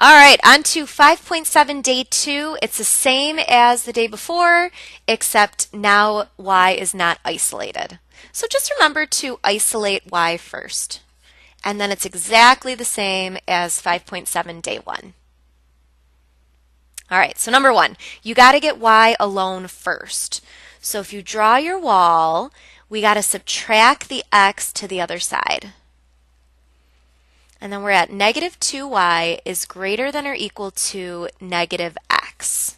All right, on to 5.7 day 2. It's the same as the day before, except now y is not isolated. So just remember to isolate y first. And then it's exactly the same as 5.7 day 1. All right, so number 1, you got to get y alone first. So if you draw your wall, we got to subtract the x to the other side. And then we're at negative 2y is greater than or equal to negative x.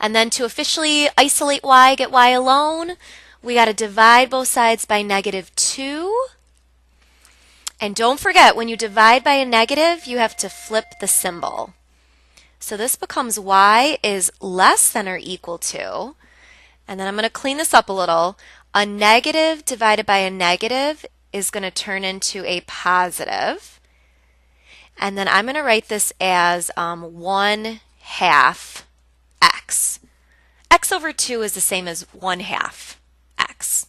And then to officially isolate y, get y alone, we got to divide both sides by negative 2. And don't forget, when you divide by a negative, you have to flip the symbol. So this becomes y is less than or equal to, and then I'm going to clean this up a little, a negative divided by a negative is going to turn into a positive. And then I'm going to write this as 1 half x. X over 2 is the same as 1 half x.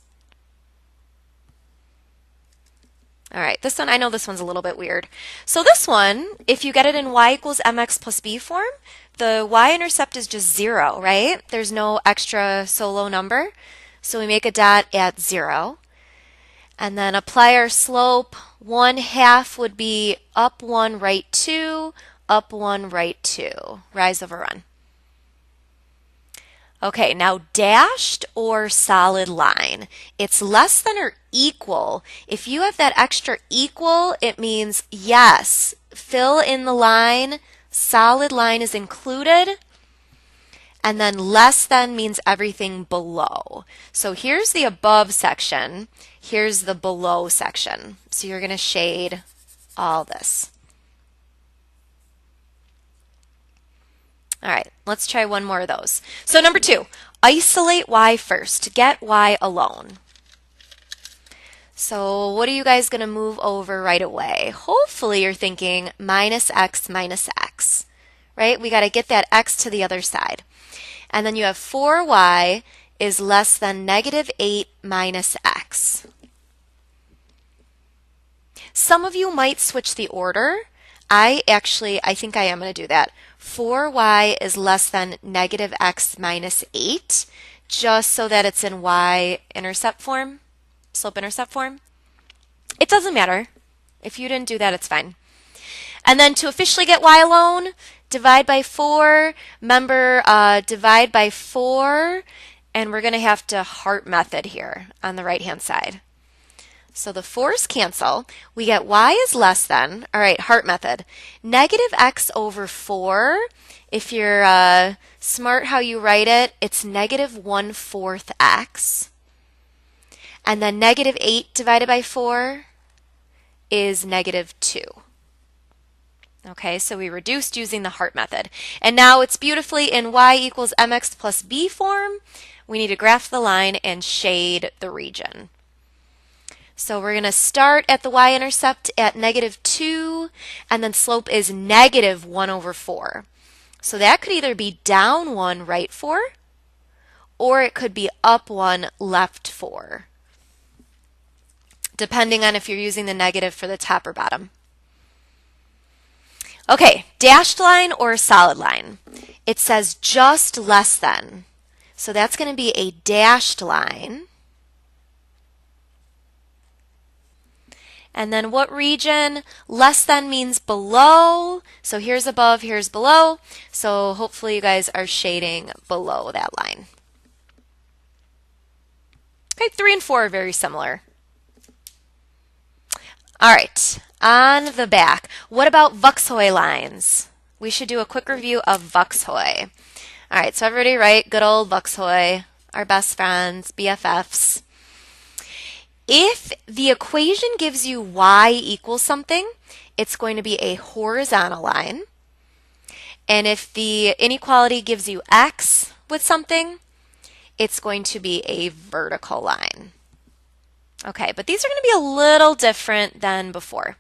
All right, this one, I know this one's a little bit weird. So this one, if you get it in y equals mx plus b form, the y-intercept is just 0, right? There's no extra solo number. So we make a dot at 0. And then apply our slope. 1 half would be up 1, right 2, up 1, right 2. Rise over run. Okay, now dashed or solid line. It's less than or equal. If you have that extra equal, it means yes, fill in the line, solid line is included, and then less than means everything below. So here's the above section, here's the below section. So you're going to shade all this. All right, let's try one more of those. So number 2, isolate y first. Get y alone. So what are you guys going to move over right away? Hopefully you're thinking minus x, right? We got to get that x to the other side. And then you have 4y is less than negative 8 minus x. Some of you might switch the order. I think I am going to do that. 4y is less than negative x minus 8, just so that it's in y-intercept form, slope-intercept form. It doesn't matter. If you didn't do that, it's fine. And then to officially get y alone, divide by 4. Remember, divide by 4, and we're going to have to heart method here on the right-hand side. So the 4's cancel. We get y is less than, all right, heart method, negative x over 4. If you're smart how you write it, it's negative 1/4 x. And then negative 8 divided by 4 is negative 2. Okay, so we reduced using the heart method. And now it's beautifully in y equals mx plus b form. We need to graph the line and shade the region. So we're going to start at the y-intercept at negative 2, and then slope is negative 1 over 4. So that could either be down 1, right 4, or it could be up 1, left 4, depending on if you're using the negative for the top or bottom. Okay, dashed line or solid line. It says just less than. So that's going to be a dashed line. And then what region? Less than means below. So here's above, here's below. So hopefully you guys are shading below that line. Okay, 3 and 4 are very similar. All right, on the back, what about Vuxoy lines? We should do a quick review of Vuxoy. All right, so everybody write good old Vuxoy, our best friends, BFFs. If the equation gives you y equals something, it's going to be a horizontal line. And if the inequality gives you x with something, it's going to be a vertical line. Okay, but these are going to be a little different than before.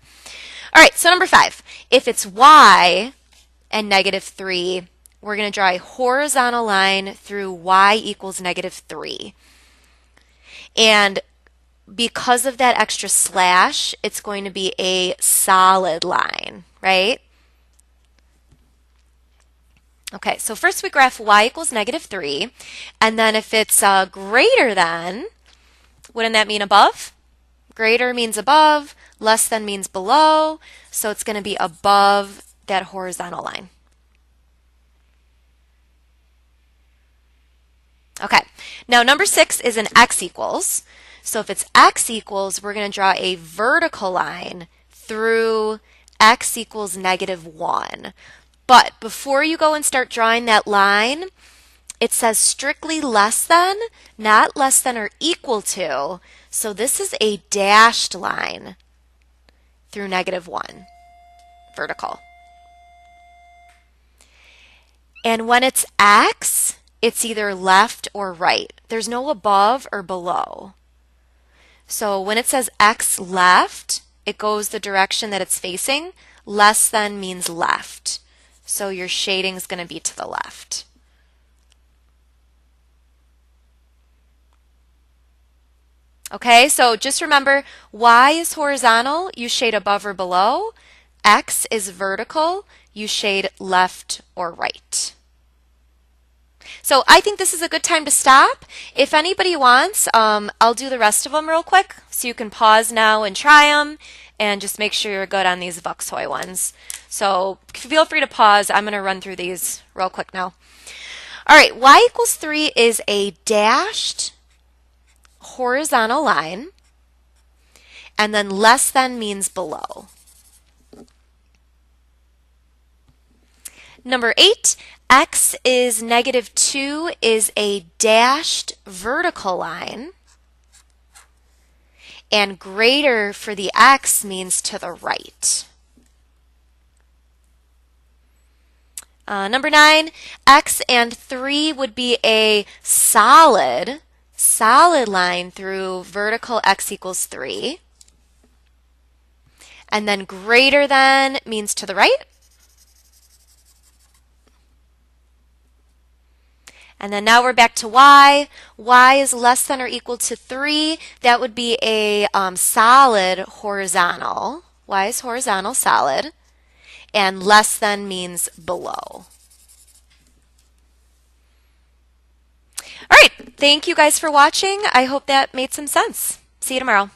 All right, so number 5. If it's y and negative 3, we're going to draw a horizontal line through y equals negative 3. And because of that extra slash, it's going to be a solid line, right? Okay, so first we graph y equals -3, and then if it's greater than, wouldn't that mean above? Greater means above, less than means below, so it's going to be above that horizontal line. Okay, now number 6 is an x equals. So if it's x equals, we're going to draw a vertical line through x equals -1. But before you go and start drawing that line, it says strictly less than, not less than or equal to. So this is a dashed line through -1, vertical. And when it's x, it's either left or right. There's no above or below. So when it says x left, it goes the direction that it's facing. Less than means left. So your shading is going to be to the left. Okay, so just remember, y is horizontal, you shade above or below. X is vertical, you shade left or right. So I think this is a good time to stop. If anybody wants, I'll do the rest of them real quick, so you can pause now and try them, and just make sure you're good on these Vuxoy ones. So feel free to pause. I'm going to run through these real quick now. All right, y equals 3 is a dashed horizontal line, and then less than means below. Number 8, x is -2 is a dashed vertical line, and greater for the x means to the right. Number 9, x and 3 would be a solid line through vertical x equals 3. And then greater than means to the right. And then now we're back to y. Y is less than or equal to 3. That would be a solid horizontal. Y is horizontal, solid. And less than means below. All right, thank you guys for watching. I hope that made some sense. See you tomorrow.